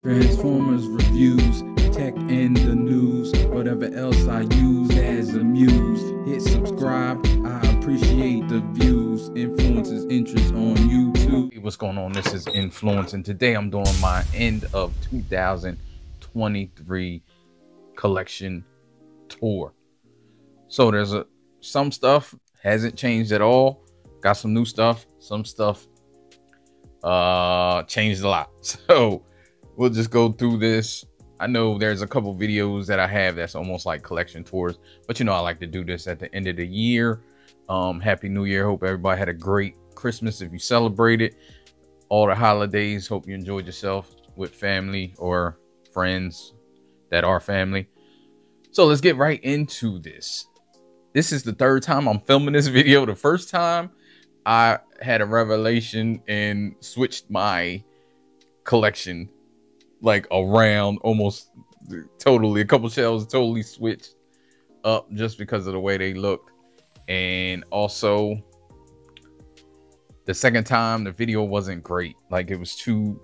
Transformers reviews, tech and the news, whatever else I use as a muse. Hit subscribe, I appreciate the views. Influences interest on YouTube. Hey, what's going on? This is Influence, and today I'm doing my end of 2023 collection tour. So there's some stuff hasn't changed at all. Got some new stuff. Some stuff changed a lot. So we'll just go through this. I know there's a couple videos that I have that's almost like collection tours, but you know I like to do this at the end of the year. Happy New Year. Hope everybody had a great Christmas if you celebrated. All the holidays. Hope you enjoyed yourself with family or friends that are family. So let's get right into this. This is the third time I'm filming this video. The first time I had a revelation and switched my collection like around almost totally. A couple shelves totally switched up just because of the way they looked. And also the second time the video wasn't great. Like it was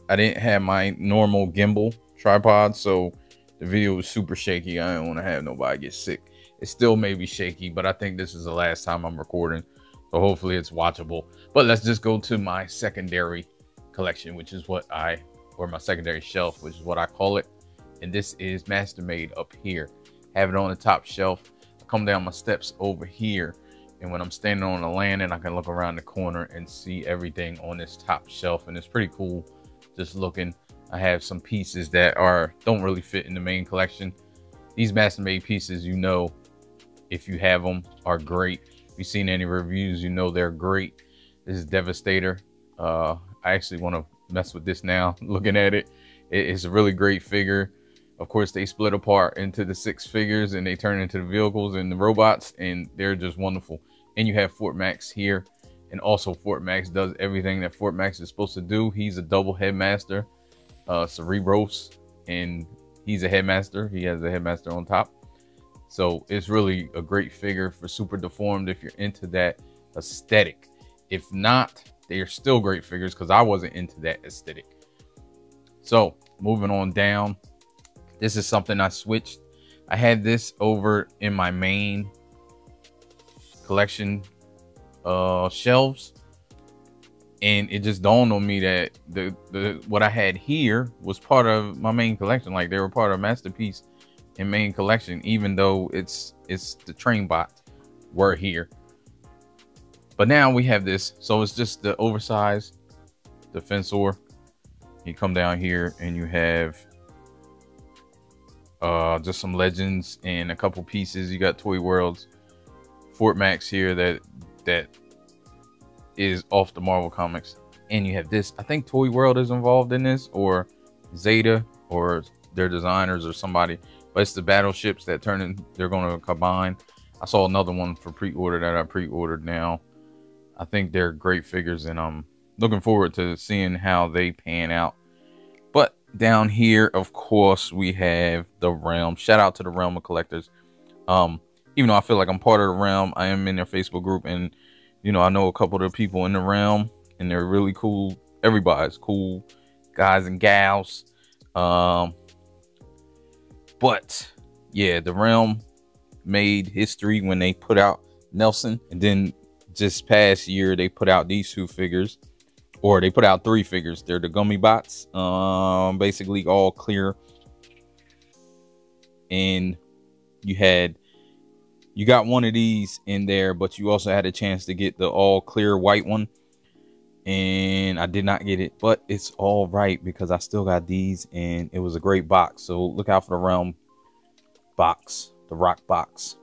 I didn't have my normal gimbal tripod, so the video was super shaky. I didn't want to have nobody get sick. It still may be shaky, but I think this is the last time I'm recording, so hopefully it's watchable. But let's just go to my secondary collection, which is what or my secondary shelf, which is what I call it. And this is Master Made up here. Have it on the top shelf. I come down my steps over here, and when I'm standing on the landing, I can look around the corner and see everything on this top shelf, and it's pretty cool just looking. I have some pieces that don't really fit in the main collection. These Master Made pieces, you know, if you have them, are great. If you've seen any reviews, you know they're great. This is Devastator. I actually want to mess with this now. Looking at it, it's a really great figure. Of course, they split apart into the 6 figures and they turn into the vehicles and the robots, and they're just wonderful. And you have Fort Max here, and also Fort Max does everything that Fort Max is supposed to do. He's a double headmaster, Cerebros, and he's a headmaster. He has a headmaster on top. So it's really a great figure for super deformed if you're into that aesthetic. If not, they are still great figures because I wasn't into that aesthetic. So moving on down, this is something I switched. I had this over in my main collection shelves, and it just dawned on me that what I had here was part of my main collection. Like they were part of Masterpiece in main collection, even though it's the train bots were here. But now we have this, so it's just the oversized Defensor. You come down here and you have just some legends and a couple pieces. You got Toy World's Fort Max here that is off the Marvel Comics, and you have this. I think Toy World is involved in this, or Zeta, or their designers, or somebody. But it's the battleships that they're going to combine. I saw another one for pre-order that I pre-ordered now. I think they're great figures, and I'm looking forward to seeing how they pan out. But down here, of course, we have the Realm. Shout out to the Realm of Collectors. Even though I feel like I'm part of the Realm, I am in their Facebook group, and you know I know a couple of the people in the Realm, and they're really cool. Everybody's cool, guys and gals. But yeah, the Realm made history when they put out Nelson, and then just past year they put out these 2 figures, or they put out 3 figures. They're the gummy bots, basically all clear, and you got one of these in there, but you also had a chance to get the all clear white one, and I did not get it, but it's all right because I still got these, and it was a great box. So look out for the Realm box, the rock box.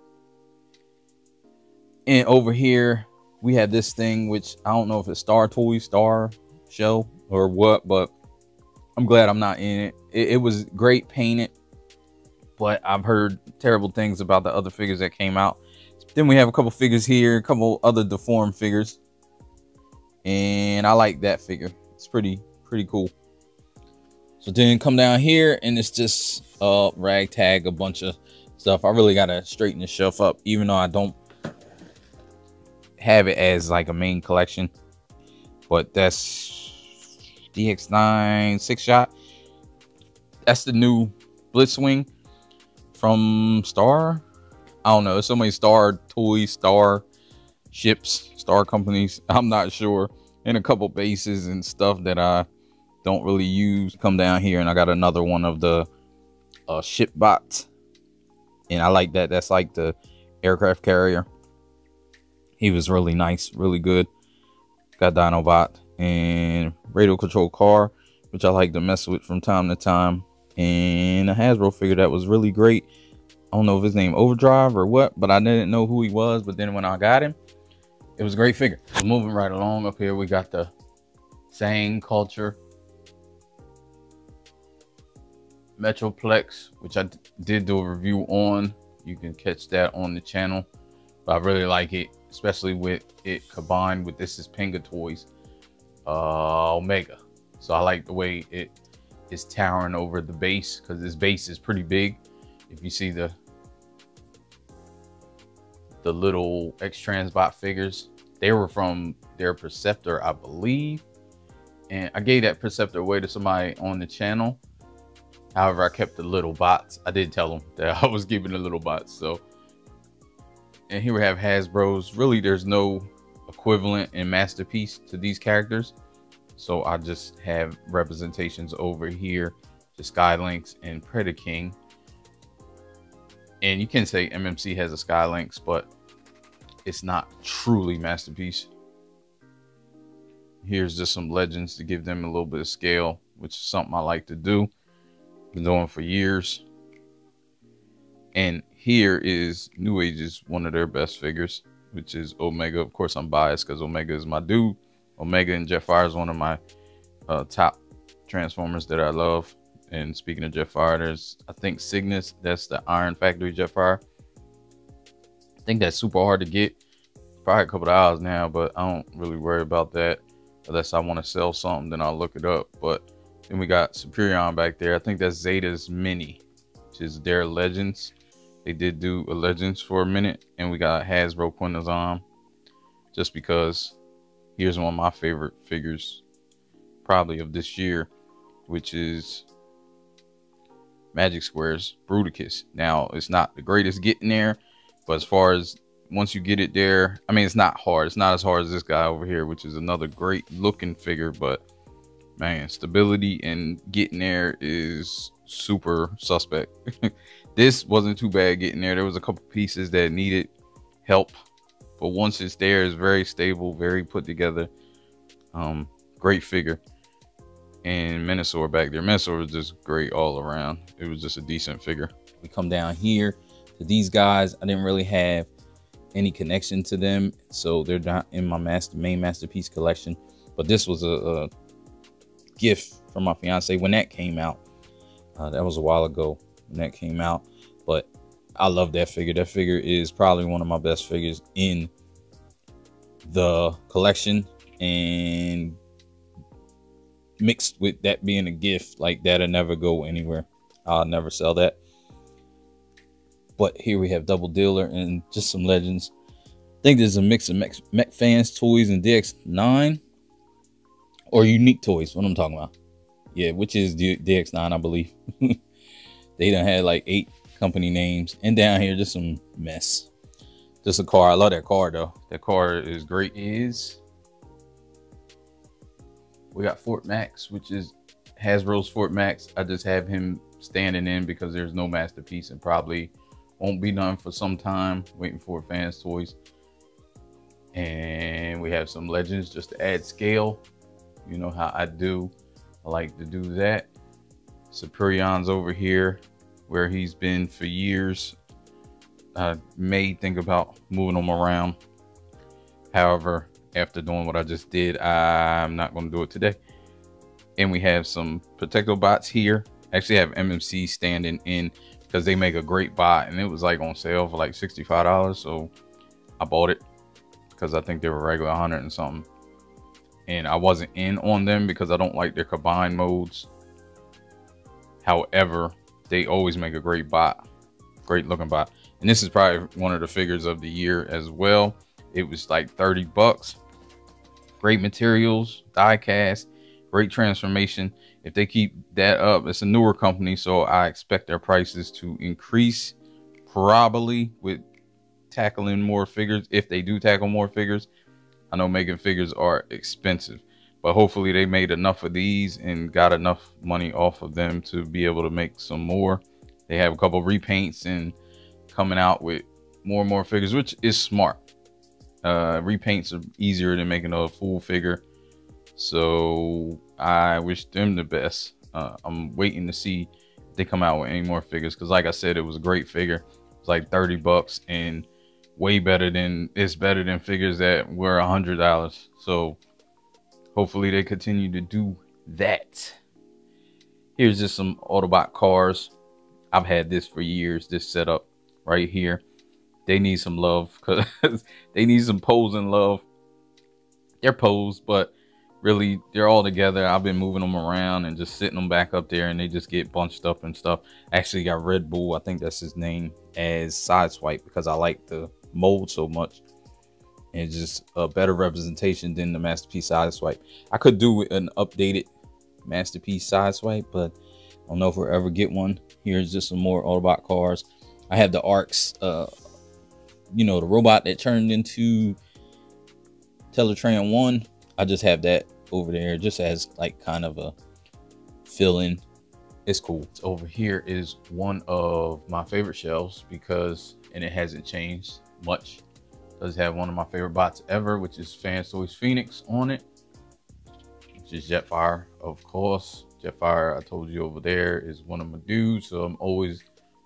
And over here we have this thing, which I don't know if it's Star Show or what, but I'm glad I'm not in it. It was great painted, but I've heard terrible things about the other figures that came out. Then we have a couple figures here, a couple other deformed figures, and I like that figure. It's pretty cool. So then come down here, and it's just ragtag, a bunch of stuff. I really gotta straighten the shelf up, even though I don't have it as like a main collection. But that's DX9 6-shot. That's the new Blitzwing from Star. I don't know. There's so many Star toys, Star ships, Star companies. I'm not sure. And a couple bases and stuff that I don't really use. Come down here and I got another one of the ship bots. And I like that. That's like the aircraft carrier. He was really nice, really good. Got Dinobot and radio control car, which I like to mess with from time to time. And a Hasbro figure that was really great. I don't know if his name Overdrive or what, but I didn't know who he was. But then when I got him, it was a great figure. So moving right along up here, we got the Sang Culture Metroplex, which I did do a review on. You can catch that on the channel. But I really like it, especially with it combined with this is Pinga Toys Omega. So I like the way it is towering over the base, because this base is pretty big. If you see the little X-Transbot figures, they were from their Perceptor, I believe. And I gave that Perceptor away to somebody on the channel. However, I kept the little bots. I did tell them that I was giving the little bots. So, and here we have Hasbro's. Really, there's no equivalent in Masterpiece to these characters. So I just have representations over here to Skylynx and Predaking. And you can say MMC has a Skylynx, but it's not truly Masterpiece. Here's just some legends to give them a little bit of scale, which is something I like to do. Been doing for years. And here is New Age's one of their best figures, which is Omega. Of course, I'm biased because Omega is my dude. Omega and Jetfire is one of my top Transformers that I love. And speaking of Jetfire, there's, I think, Cygnus. That's the Iron Factory Jetfire. I think that's super hard to get. Probably a couple of hours now, but I don't really worry about that. Unless I want to sell something, then I'll look it up. But then we got Superion back there. I think that's Zeta's Mini, which is their Legends. They did do a Legends for a minute. And we got Hasbro Quintezon, just because here's one of my favorite figures probably of this year, which is Magic Square's Bruticus. Now, it's not the greatest getting there, but as far as once you get it there, I mean, it's not hard. It's not as hard as this guy over here, which is another great looking figure, but man, stability and getting there is super suspect. This wasn't too bad getting there. There was a couple pieces that needed help, but once it's there, it's very stable, very put together. Great figure. And Minosaur back there. Minosaur was just great all around. It was just a decent figure. We come down here to these guys. I didn't really have any connection to them, so they're not in my main Masterpiece collection. But this was a gift from my fiance when that came out. That was a while ago when that came out, but I love that figure. That figure is probably one of my best figures in the collection, and mixed with that being a gift, like that'll never go anywhere. I'll never sell that. But here we have Double Dealer and just some legends. I think there's a mix of Mech Fans toys and DX9 or Unique Toys. What I'm talking about, yeah, which is DX9, I believe. They done had like 8 company names, and down here just some mess. Just a car. I love that car though. That car is great. We got Fort Max, which is Hasbro's Fort Max. I just have him standing in because there's no Masterpiece and probably won't be done for some time. Waiting for Fans Toys. And we have some legends just to add scale. You know how I do. I like to do that. Superion's over here where he's been for years. I may think about moving him around. However, after doing what I just did, I'm not going to do it today. And we have some Protecto bots here. Actually, I have MMC standing in because they make a great bot, and it was like on sale for like $65. So I bought it because I think they were regular 100 and something. And I wasn't in on them because I don't like their combined modes. However, they always make a great bot, great looking bot. And this is probably one of the figures of the year as well. It was like 30 bucks. Great materials, die cast, great transformation. If they keep that up, it's a newer company, so I expect their prices to increase, probably with tackling more figures. If they do tackle more figures, I know making figures are expensive, but hopefully they made enough of these and got enough money off of them to be able to make some more. They have a couple repaints and coming out with more and more figures, which is smart. Repaints are easier than making a full figure, so I wish them the best. I'm waiting to see if they come out with any more figures, because like I said, it was a great figure. It's like $30 and way better than figures that were $100. So hopefully they continue to do that. Here's just some Autobot cars. I've had this for years, this setup right here. They need some love, because they need some posing love. They're posed, but really they're all together. I've been moving them around and just sitting them back up there, and they just get bunched up and stuff. Actually got Red Bull, I think that's his name, as Sideswipe, because I like the mold so much. And it's just a better representation than the Masterpiece Sideswipe. I could do an updated Masterpiece Sideswipe, but I don't know if we'll ever get one. Here's just some more Autobot cars. I have the Arcs, you know, the robot that turned into Teletran 1. I just have that over there just as like kind of a fill-in. It's cool. Over here is one of my favorite shelves, because, and it hasn't changed much. It does have one of my favorite bots ever, which is Fans Toys Phoenix on it, which is Jetfire, of course. Jetfire, I told you over there, is one of my dudes, so I'm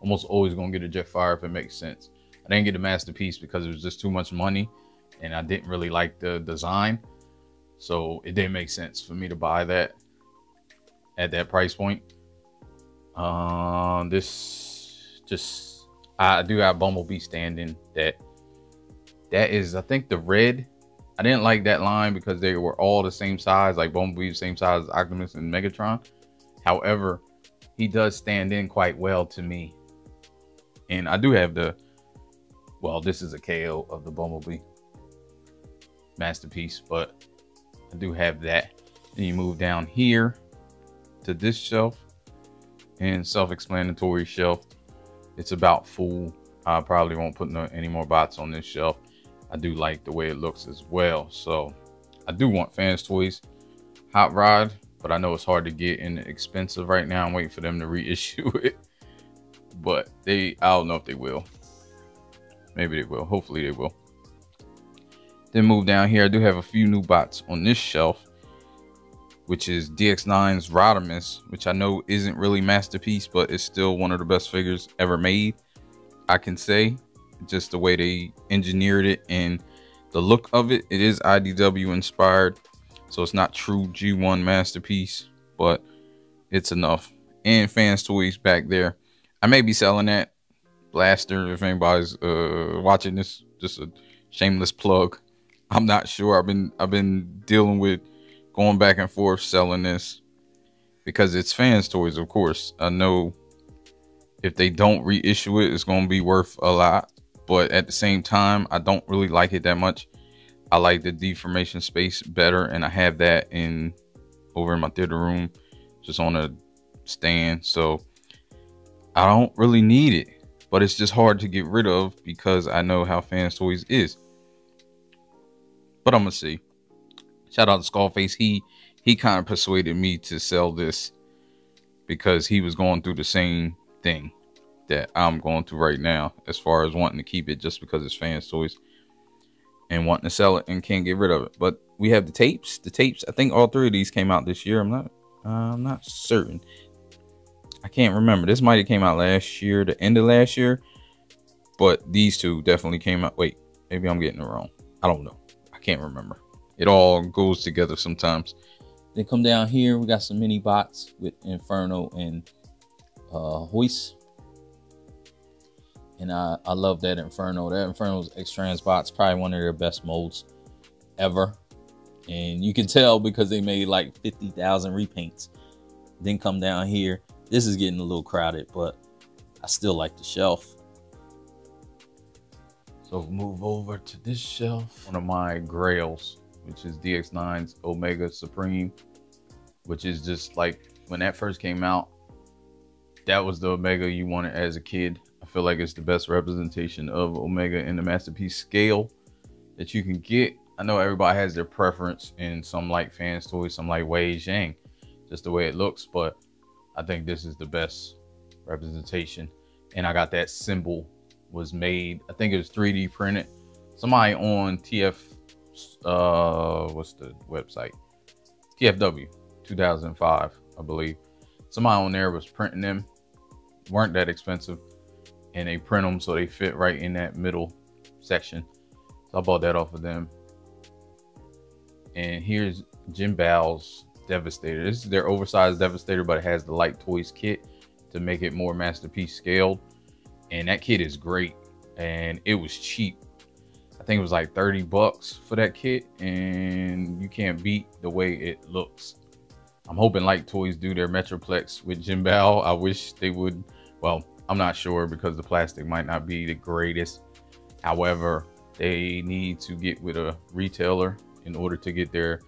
almost always gonna get a Jetfire if it makes sense. I didn't get a Masterpiece because it was just too much money, and I didn't really like the design, so it didn't make sense for me to buy that at that price point. I do have Bumblebee standing. That is, I think, the red. I didn't like that line because they were all the same size, like Bumblebee, same size as Optimus and Megatron. However, he does stand in quite well to me. And I do have the, well, this is a KO of the Bumblebee Masterpiece, but I do have that. Then you move down here to this shelf, and self-explanatory shelf. It's about full. I probably won't put any more bots on this shelf. I do like the way it looks as well. So I do want Fans Toys Hot Rod, but I know it's hard to get and expensive right now. I'm waiting for them to reissue it, but I don't know if they will. Maybe they will. Hopefully they will. Then move down here. I do have a few new bots on this shelf, which is DX9's Rodimus, which I know isn't really Masterpiece, but it's still one of the best figures ever made. I can say, just the way they engineered it and the look of it. It is IDW inspired, so it's not true G1 Masterpiece, but it's enough. And Fans Toys back there. I may be selling that blaster if anybody's watching this. Just a shameless plug. I'm not sure. I've been dealing with going back and forth selling this because it's Fans Toys, of course. I know if they don't reissue it, it's going to be worth a lot. But at the same time, I don't really like it that much. I like the deformation space better, and I have that over in my theater room, just on a stand. So I don't really need it, but it's just hard to get rid of because I know how Fans Toys is. But I'm gonna see. Shout out to Skullface. He kind of persuaded me to sell this because he was going through the same thing that I'm going through right now, as far as wanting to keep it just because it's Fans Toys and wanting to sell it and can't get rid of it. But we have the tapes. The tapes, I think all three of these came out this year. I'm not certain. I can't remember. This might have came out last year, the end of last year. But these two definitely came out. Wait, maybe I'm getting it wrong. I don't know. I can't remember. It all goes together sometimes. Then come down here. We got some mini bots with Inferno and Hoist. And I love that Inferno. That Inferno's X-Trans bots, probably one of their best molds ever. And you can tell because they made like 50,000 repaints. Then come down here. This is getting a little crowded, but I still like the shelf. So move over to this shelf. One of my grails, which is DX9's Omega Supreme, which is just like when that first came out, that was the Omega you wanted as a kid. I feel like it's the best representation of Omega in the masterpiece scale that you can get. I know everybody has their preference, and some like Fans Toys, some like Wei Zhang, just the way it looks, but I think this is the best representation. And I got that symbol was made, I think it was 3D printed. Somebody on TF, what's the website? TFW 2005, I believe. Somebody on there was printing them, weren't that expensive, and they print them so they fit right in that middle section. So I bought that off of them. And here's Jim Bao's Devastator. This is their oversized Devastator, but it has the Light Toys kit to make it more masterpiece scaled. And that kit is great, and it was cheap. I think it was like 30 bucks for that kit, and you can't beat the way it looks. I'm hoping Light Toys do their Metroplex with Jim Bao. I wish they would. Well, I'm not sure because the plastic might not be the greatest. However, they need to get with a retailer in order to get their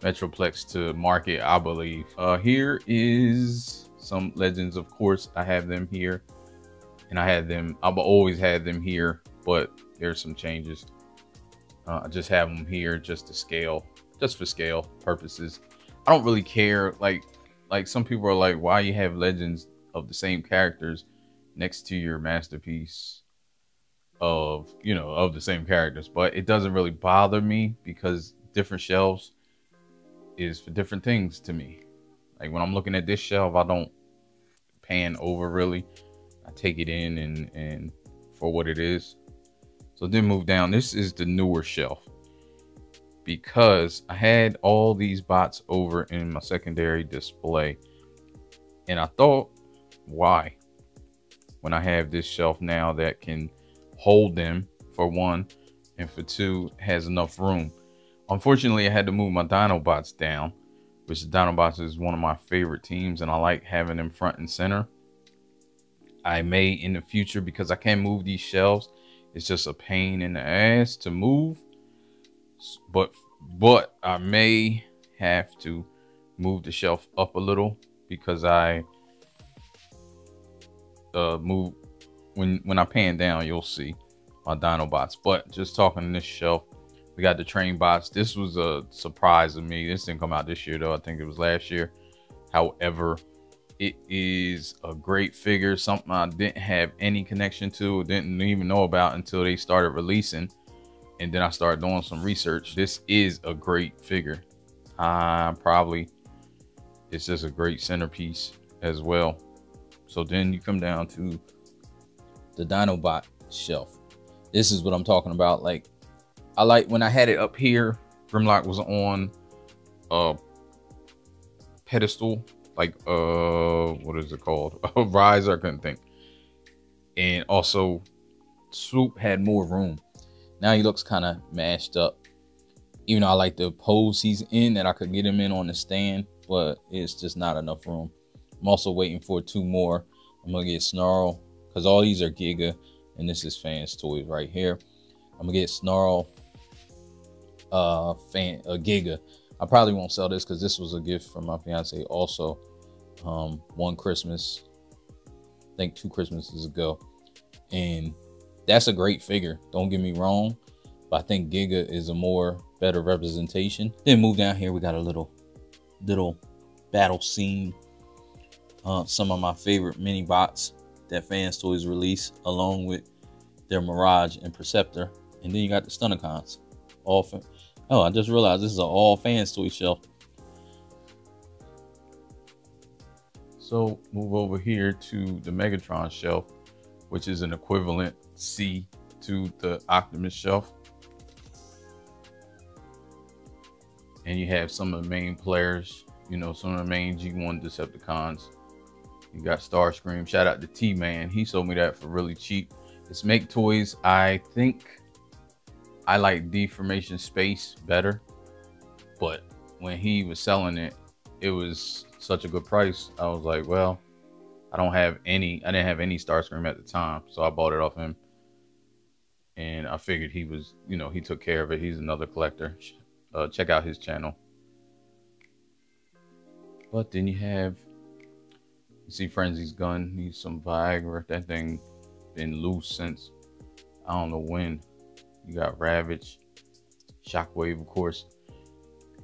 Metroplex to market, I believe. Here is some Legends. Of course, I have them here, and I've always had them here, but there's some changes. I just have them here just to scale, just for scale purposes. I don't really care. Like some people are like, why you have Legends of the same characters next to your masterpiece of, you know, of the same characters? But it doesn't really bother me because different shelves is for different things to me. Like when I'm looking at this shelf, I don't pan over really. I take it in and for what it is. So then move down. This is the newer shelf, because I had all these bots over in my secondary display, and I thought, why, when I have this shelf now that can hold them, for one, and for two, has enough room. Unfortunately, I had to move my Dinobots down, which the Dinobots is one of my favorite teams, and I like having them front and center. I may in the future, because I can't move these shelves. It's just a pain in the ass to move. But I may have to move the shelf up a little, because I move when I pan down, you'll see my Dinobots. But just talking this shelf, we got the train bots. This was a surprise to me. This didn't come out this year though. I think it was last year. However, it is a great figure, something I didn't have any connection to, didn't even know about until they started releasing. And then I started doing some research. This is a great figure. It's just a great centerpiece as well. So then you come down to the Dinobot shelf. This is what I'm talking about. Like, I like when I had it up here, Grimlock was on a pedestal, like what is it called? A riser, I couldn't think. And also Swoop had more room. Now he looks kind of mashed up. Even though I like the pose he's in, that I could get him in on the stand, but it's just not enough room. I'm also waiting for 2 more. I'm gonna get Snarl, because all these are Giga, and this is Fans Toys right here. I'm gonna get Snarl, Giga. I probably won't sell this because this was a gift from my fiance also. One Christmas, I think 2 Christmases ago, and that's a great figure, don't get me wrong, but I think Giga is a better representation. Then move down here, we got a little battle scene. Some of my favorite mini bots that Fans Toys release, along with their Mirage and Perceptor. And then you got the Stunticons. Oh, I just realized this is an all Fans Toys shelf. So move over here to the Megatron shelf, which is an equivalent C to the Optimus shelf. And you have some of the main players, you know, some of the main G1 Decepticons. You got Starscream. Shout out to T-Man. He sold me that for really cheap. It's Make Toys. I think I like Deformation Space better, but when he was selling it, it was such a good price. I was like, well, I didn't have any Starscream at the time, so I bought it off him. And I figured he was, you know, he took care of it. He's another collector. Check out his channel. But then you have You see Frenzy's gun, needs some Viagra. That thing been loose since I don't know when. You got Ravage, Shockwave, of course.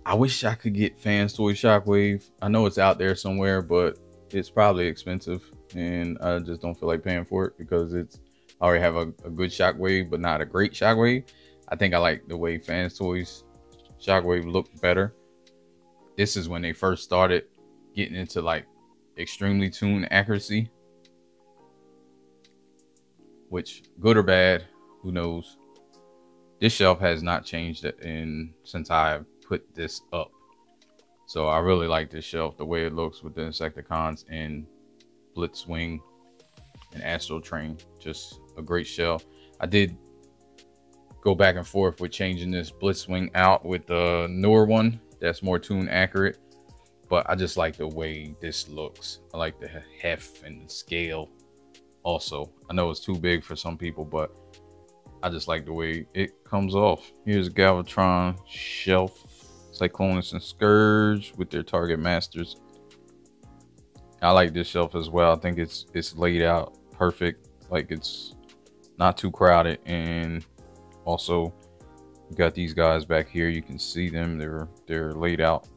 I wish I could get Fans Toy Shockwave. I know it's out there somewhere, but it's probably expensive, and I just don't feel like paying for it because I already have a good Shockwave, but not a great Shockwave. I think I like the way Fans Toys Shockwave looked better. This is when they first started getting into like extremely tuned accuracy, which good or bad, who knows. This shelf has not changed since I put this up. So I really like this shelf, the way it looks with the Insecticons and Blitzwing and Astro Train. Just a great shelf. I did go back and forth with changing this Blitzwing out with the newer one that's more tune accurate, but I just like the way this looks. I like the heft and the scale also. I know it's too big for some people, but I just like the way it comes off. Here's Galvatron shelf, Cyclonus and Scourge with their Target Masters. I like this shelf as well. I think it's laid out perfect. Like, it's not too crowded, and also you got these guys back here. You can see them. They're laid out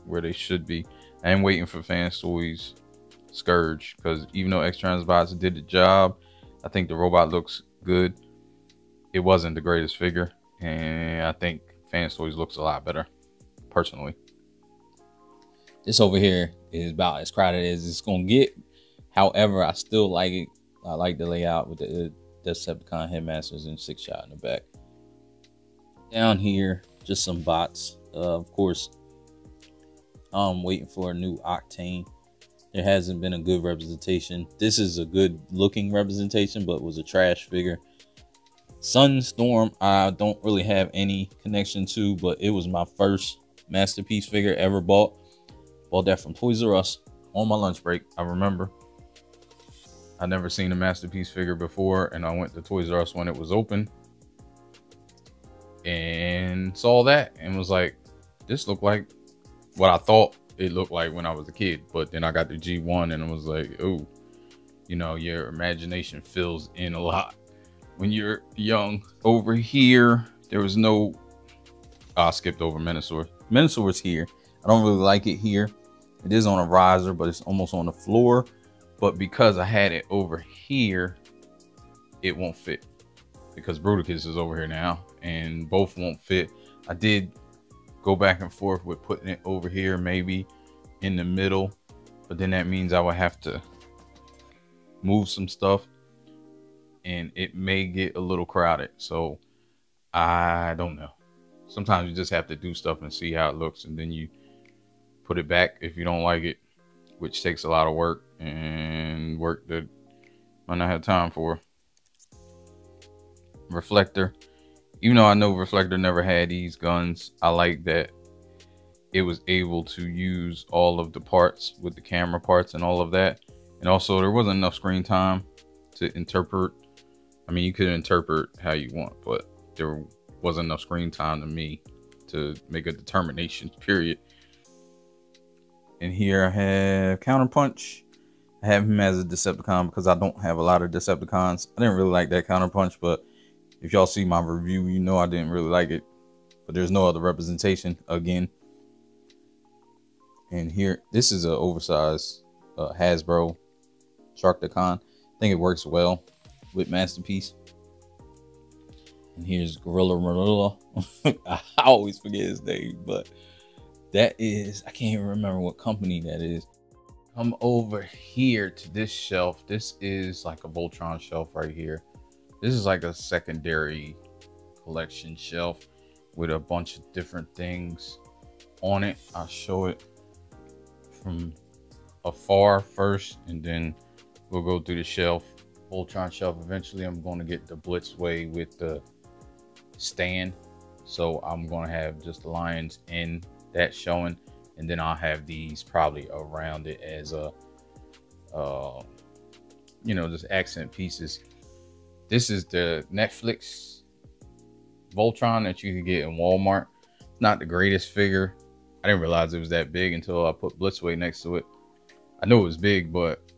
where they should be. I am waiting for Fans Toys Scourge, because even though X-Transbots did the job, I think the robot looks good. It wasn't the greatest figure, and I think Fans Toys looks a lot better, personally. This over here is about as crowded as it's gonna get. However, I still like it. I like the layout with the Decepticon headmasters and 6-shot in the back. Down here, just some bots. Of course, I'm waiting for a new Octane. There hasn't been a good representation. This is a good looking representation, but was a trash figure. Sunstorm, I don't really have any connection to, but it was my first Masterpiece figure ever bought. Bought that from Toys R Us on my lunch break. I remember I'd never seen a Masterpiece figure before, and I went to Toys R Us when it was open and saw that and was like, this looked like what I thought it looked like when I was a kid. But then I got the G1 and I was like, oh, you know, your imagination fills in a lot when you're young. Over here, there was no, I skipped over Minosaur. Minosaur's here. I don't really like it here. It is on a riser, but it's almost on the floor. But because I had it over here, it won't fit, because Bruticus is over here now, and both won't fit. I did go back and forth with putting it over here, maybe in the middle, but then that means I would have to move some stuff, and it may get a little crowded. So I don't know. Sometimes you just have to do stuff and see how it looks, and then you put it back if you don't like it, which takes a lot of work, and work that I might not have time for. Reflector. Even though I know Reflector never had these guns, I like that it was able to use all of the parts with the camera parts and all of that. And also, there wasn't enough screen time to interpret. I mean, you could interpret how you want, but there wasn't enough screen time to me to make a determination, period. And here I have Counterpunch. I have him as a Decepticon because I don't have a lot of Decepticons. I didn't really like that Counterpunch, but if y'all see my review, you know I didn't really like it. But there's no other representation again. And here, this is an oversized Hasbro Sharkticon. I think it works well with Masterpiece. And here's Gorilla Marilla. I always forget his name, but that is, I can't even remember what company that is. Come over here to this shelf. This is like a Voltron shelf right here. This is like a secondary collection shelf with a bunch of different things on it. I'll show it from afar first, and then we'll go through the shelf. Voltron shelf. Eventually, I'm going to get the Blitzway with the stand. So I'm going to have just the lions in that showing, and then I'll have these probably around it as a, you know, just accent pieces. This is the Netflix Voltron that you can get in Walmart. Not the greatest figure. I didn't realize it was that big until I put Blitzway next to it. I know it's big, but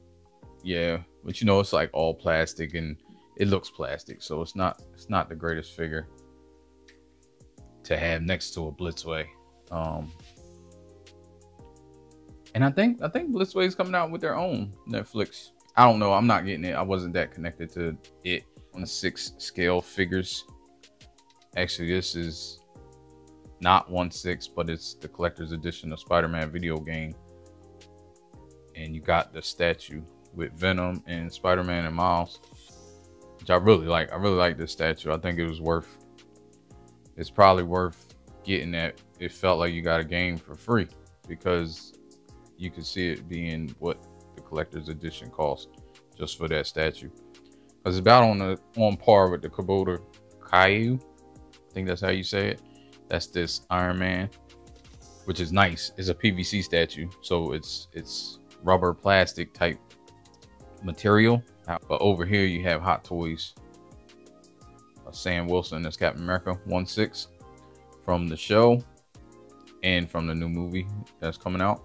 yeah, but you know, it's like all plastic and it looks plastic, so it's not the greatest figure to have next to a Blitzway. And I think Blitzway is coming out with their own Netflix. I don't know. I'm not getting it. I wasn't that connected to it on the 6 scale figures. Actually, this is not 1/6, but it's the collector's edition of Spider-Man video game. And you got the statue with Venom and Spider-Man and Miles, which I really like. I really like this statue. I think it's probably worth getting that. It felt like you got a game for free because you could see it being what the collector's edition cost just for that statue. Because it's about on par with the Kubota Caillou. I think that's how you say it. That's this Iron Man, which is nice. It's a PVC statue, so it's rubber plastic type material. But over here you have Hot Toys Sam Wilson as Captain America 1/6 from the show and from the new movie that's coming out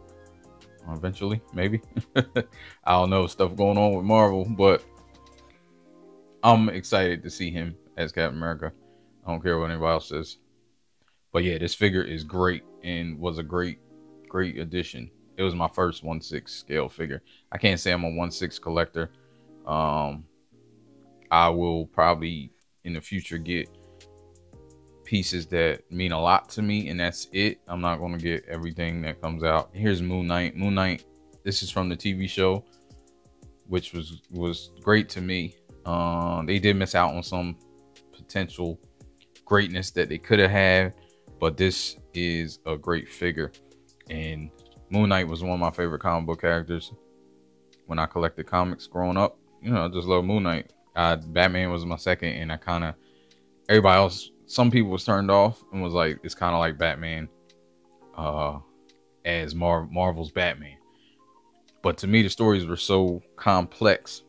eventually, maybe. I don't know, stuff going on with Marvel, but I'm excited to see him as Captain America. I don't care what anybody else says. But yeah, this figure is great and was a great addition. It was my first 1/6 scale figure. I can't say I'm a 1/6 collector. I will probably in the future get pieces that mean a lot to me, and that's it. I'm not going to get everything that comes out. Here's Moon Knight. Moon Knight, this is from the TV show, which was great to me. They did miss out on some potential greatness that they could have had, but this is a great figure. And Moon Knight was one of my favorite comic book characters when I collected comics growing up. You know, I just love Moon Knight. Batman was my second, and everybody else, some people was turned off and was like, it's kind of like Batman as Marvel's Batman. But to me, the stories were so complex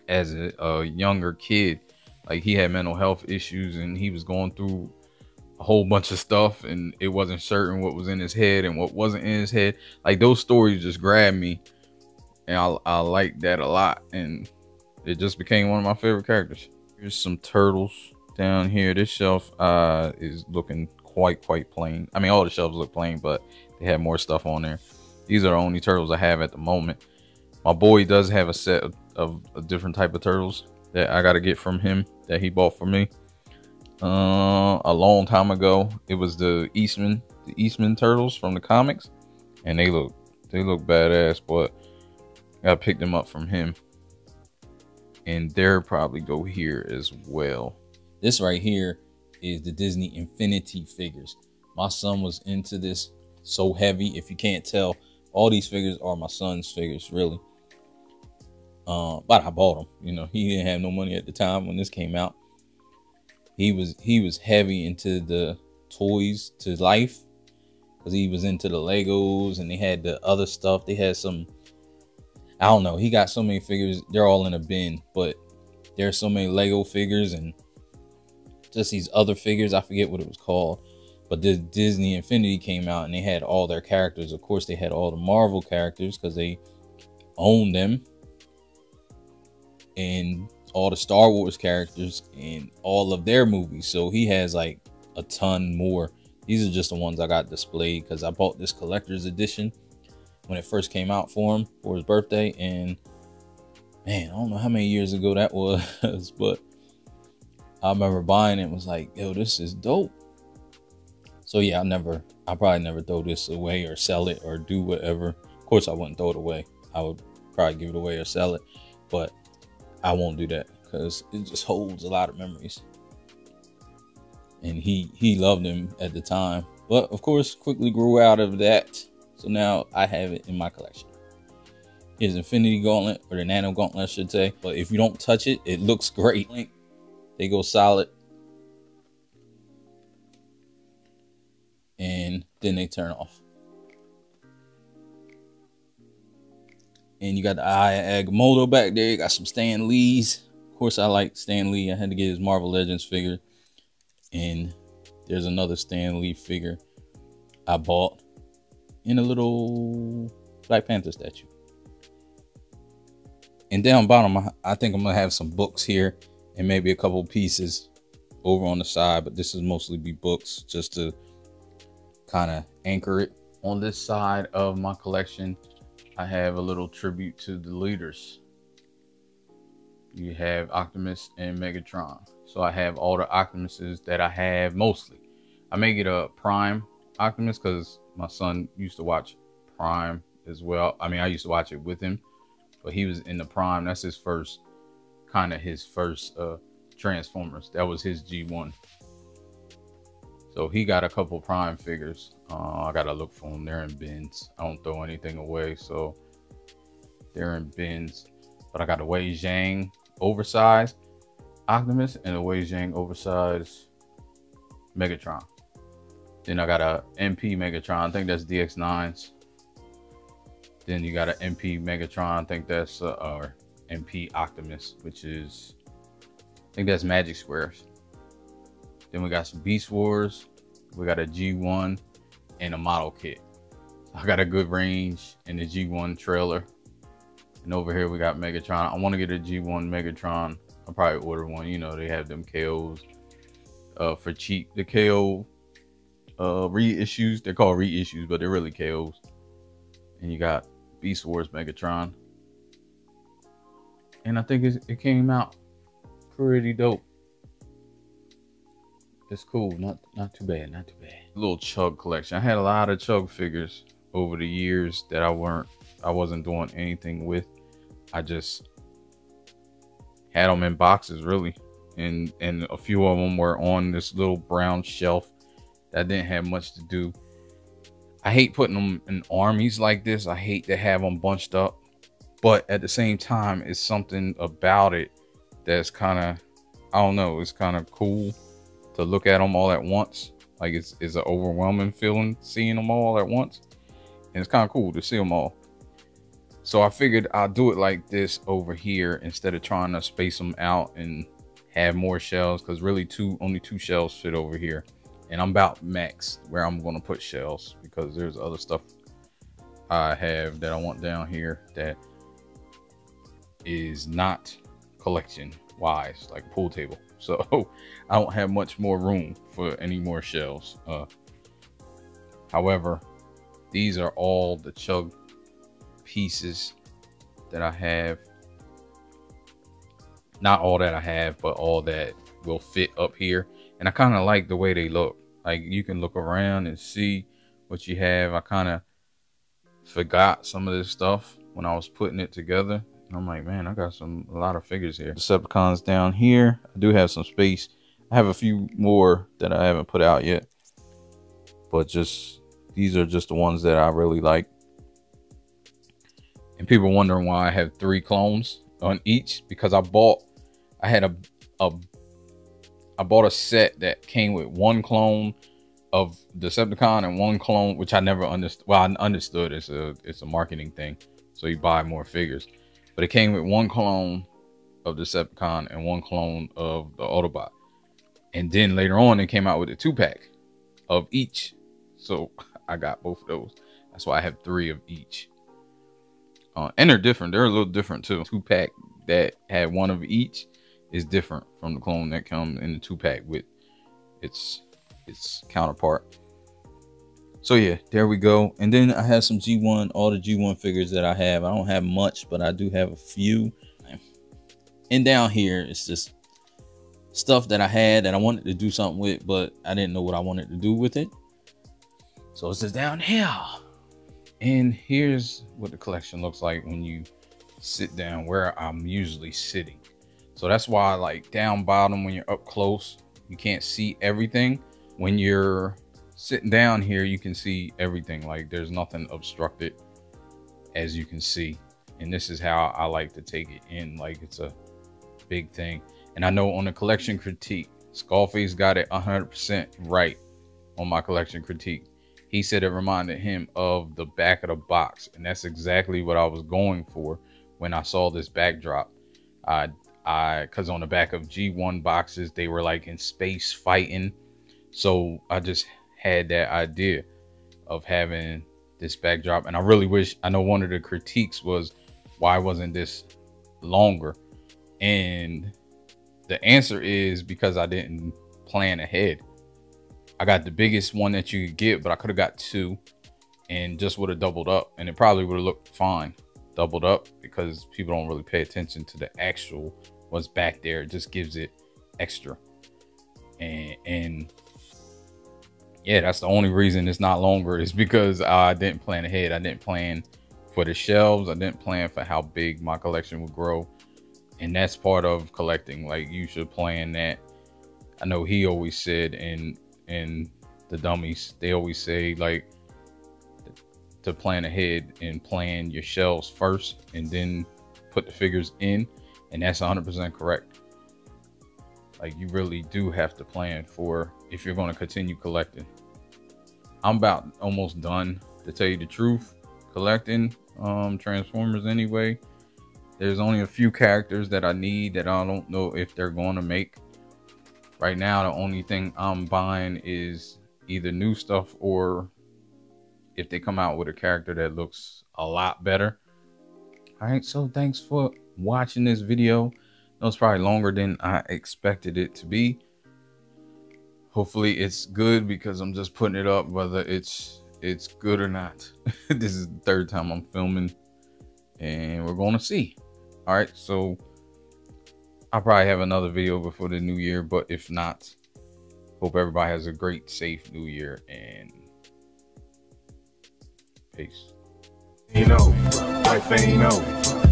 as a younger kid. Like, he had mental health issues and he was going through a whole bunch of stuff, and it wasn't certain what was in his head and what wasn't in his head. Like, those stories just grabbed me, and I liked that a lot, and it just became one of my favorite characters. Here's some turtles down here. This shelf is looking quite plain. I mean, all the shelves look plain, but they have more stuff on there. These are the only turtles I have at the moment. My boy does have a set of a different type of turtles that I got to get from him that he bought for me a long time ago. It was the Eastman turtles from the comics, and they look badass, but I picked them up from him, and they'll probably go here as well. This right here is the Disney Infinity figures. My son was into this so heavy. If you can't tell, all these figures are my son's figures, really. But I bought them. You know, he didn't have no money at the time when this came out. He was heavy into the toys to life because he was into the Legos, and they had the other stuff. They had some, I don't know. He got so many figures. They're all in a bin, but there's so many Lego figures and just these other figures. I forget what it was called, but the Disney Infinity came out and they had all their characters. Of course, they had all the Marvel characters because they owned them, and all the Star Wars characters and all of their movies. So he has like a ton more. These are just the ones I got displayed because I bought this collector's edition when it first came out for him for his birthday. And man, I don't know how many years ago that was, but I remember buying it and was like, yo, this is dope. So yeah, I'll probably never throw this away or sell it or do whatever. Of course, I wouldn't throw it away. I would probably give it away or sell it, but I won't do that because it just holds a lot of memories. And he loved him at the time, but of course quickly grew out of that. So now I have it in my collection. Here's Infinity Gauntlet, or the Nano Gauntlet, I should say. But if you don't touch it, it looks great. They go solid, and then they turn off. And you got the Aya Agamotto back there. You got some Stan Lees. Of course, I like Stan Lee. I had to get his Marvel Legends figure. And there's another Stan Lee figure I bought in a little Black Panther statue. And down bottom, I think I'm gonna have some books here and maybe a couple pieces over on the side, but this is mostly be books just to kind of anchor it. On this side of my collection, I have a little tribute to the leaders. You have Optimus and Megatron. So I have all the Optimuses that I have mostly. I make it a Prime Optimus because my son used to watch Prime as well. I mean, I used to watch it with him, but he was in the Prime. That's his first, his first Transformers. That was his G1. So he got a couple Prime figures. I gotta look for them. They're in bins. I don't throw anything away, so they're in bins. But I got a Wei Zhang oversized Optimus and a Wei Zhang oversized Megatron. Then I got a MP Megatron. I think that's DX9's. Then you got an MP Megatron. I think that's or MP Optimus, which is, I think that's Magic Squares. Then we got some Beast Wars. We got a G1 and a model kit. I got a good range in the G1 trailer. And over here we got Megatron. I want to get a G1 Megatron. I'll probably order one. You know, they have them KOs for cheap. The KO reissues. They're called reissues, but they're really KOs. And you got Beast Wars Megatron. And I think it came out pretty dope. It's cool, not too bad, not too bad. Little Chug collection. I had a lot of Chug figures over the years that I wasn't doing anything with. I just had them in boxes, really, and a few of them were on this little brown shelf that didn't have much to do. I hate putting them in armies like this. I hate to have them bunched up, but at the same time, it's something about it that's kind of, I don't know, it's kind of cool to look at them all at once. Like it's an overwhelming feeling seeing them all at once, and it's kind of cool to see them all. So I figured I'll do it like this over here instead of trying to space them out and have more shells, because really only two shells fit over here, and I'm about max where I'm going to put shells because there's other stuff I have that I want down here that is not collection wise, like a pool table. So I don't have much more room for any more shells. However, these are all the Chug pieces that I have. Not all that I have, but all that will fit up here. And I kind of like the way they look. Like you can look around and see what you have. I kind of forgot some of this stuff when I was putting it together. I'm like, man, I got a lot of figures here. Decepticons down here. I do have some space. I have a few more that I haven't put out yet, but these are just the ones that I really like. And people wondering why I have 3 clones on each, because I bought a set that came with 1 clone of Decepticon and 1 clone, which I never understood. Well, I understood it's a marketing thing, so you buy more figures. But it came with 1 clone of Decepticon and 1 clone of the Autobot. And then later on, it came out with a 2-pack of each. So I got both of those. That's why I have 3 of each. And they're different. They're a little different too. 2-pack that had 1 of each is different from the clone that comes in the 2-pack with its counterpart. So yeah, there we go. And then I have some G1, all the G1 figures that I have. I don't have much, but I do have a few. And down here, it's just stuff that I had that I wanted to do something with, but I didn't know what I wanted to do with it. So it's just down here. And here's what the collection looks like when you sit down where I'm usually sitting. So that's why, like, down bottom, when you're up close, you can't see everything. When you're sitting down here, you can see everything. Like, there's nothing obstructed, as you can see. And this is how I like to take it in, like it's a big thing. And I know on the collection critique, Skullface got it 100% right on my collection critique. He said it reminded him of the back of the box, and that's exactly what I was going for when I saw this backdrop. Because on the back of G1 boxes, they were like in space fighting. So I just had that idea of having this backdrop. And I really wish, I know one of the critiques was, why wasn't this longer? And the answer is because I didn't plan ahead. I got the biggest one that you could get, but I could have got 2 and just would have doubled up, and it probably would have looked fine doubled up, because people don't really pay attention to the actual what's back there. It just gives it extra. And yeah, that's the only reason it's not longer, is because I didn't plan ahead. I didn't plan for the shelves. I didn't plan for how big my collection would grow. And that's part of collecting. Like, you should plan that. I know he always said in the dummies, they always say like to plan ahead and plan your shelves first and then put the figures in. And that's 100% correct. Like, you really do have to plan for if you're going to continue collecting. I'm about almost done, to tell you the truth, collecting Transformers anyway. There's only a few characters that I need that I don't know if they're going to make. Right now, the only thing I'm buying is either new stuff, or if they come out with a character that looks a lot better. All right, so thanks for watching this video. It was probably longer than I expected it to be. Hopefully it's good, because I'm just putting it up whether it's good or not. This is the 3rd time I'm filming, and we're going to see. All right, so I'll probably have another video before the new year, but if not, hope everybody has a great, safe new year, and peace. Ain't no, life ain't no,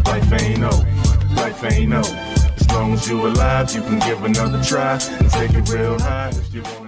life ain't no, life ain't no. As long as you alive, you can give another try and take it real high if you want.